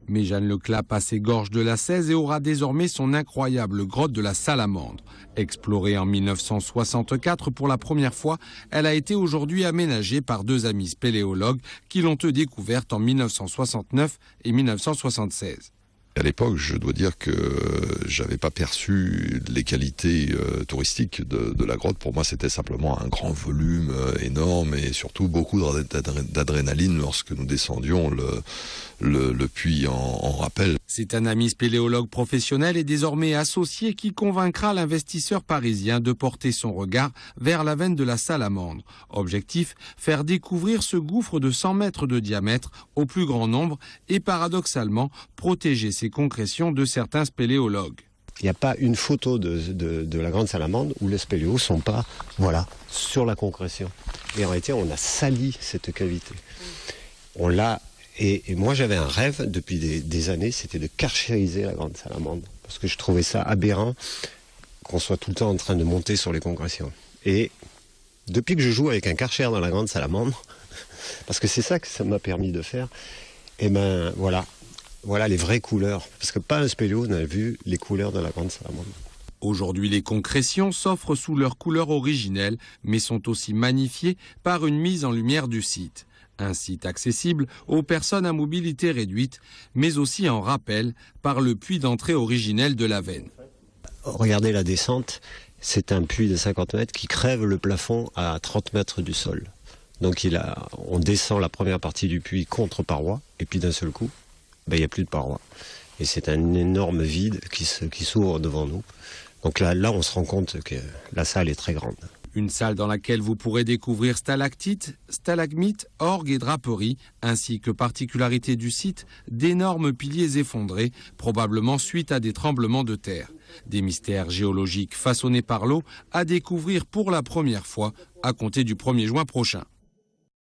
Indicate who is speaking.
Speaker 1: Mais Jeanne Leclap a ses gorges de la 16 et aura désormais son incroyable grotte de la Salamandre. Explorée en 1964 pour la première fois, elle a été aujourd'hui aménagée par deux amis spéléologues qui l'ont découverte en 1969 et 1976.
Speaker 2: À l'époque, je dois dire que j'avais pas perçu les qualités touristiques de la grotte. Pour moi, c'était simplement un grand volume énorme et surtout beaucoup d'adrénaline lorsque nous descendions le puits en rappel.
Speaker 1: C'est un ami spéléologue professionnel et désormais associé qui convaincra l'investisseur parisien de porter son regard vers la veine de la Salamandre. Objectif, faire découvrir ce gouffre de 100 mètres de diamètre au plus grand nombre et paradoxalement protéger ses concrétions de certains spéléologues.
Speaker 3: Il n'y a pas une photo de la Grande Salamandre où les spéléos ne sont pas sur la concrétion. Et en réalité, on a sali cette cavité. On l'a. Et moi, j'avais un rêve depuis des années, c'était de karchériser la Grande Salamandre. Parce que je trouvais ça aberrant qu'on soit tout le temps en train de monter sur les concrétions. Et depuis que je joue avec un karcher dans la Grande Salamandre, parce que c'est ça que ça m'a permis de faire, et ben voilà les vraies couleurs. Parce que pas un spéléo n'a vu les couleurs de la Grande Salamandre.
Speaker 1: Aujourd'hui, les concrétions s'offrent sous leur couleur originelle, mais sont aussi magnifiées par une mise en lumière du site. Un site accessible aux personnes à mobilité réduite, mais aussi en rappel par le puits d'entrée originel de la veine.
Speaker 3: Regardez la descente, c'est un puits de 50 mètres qui crève le plafond à 30 mètres du sol. Donc on descend la première partie du puits contre paroi, et puis d'un seul coup, il n'y a plus de paroi. Et c'est un énorme vide qui s'ouvre devant nous. Donc là, on se rend compte que la salle est très grande.
Speaker 1: Une salle dans laquelle vous pourrez découvrir stalactites, stalagmites, orgues et draperies, ainsi que particularité du site, d'énormes piliers effondrés, probablement suite à des tremblements de terre. Des mystères géologiques façonnés par l'eau à découvrir pour la première fois à compter du 1er juin prochain.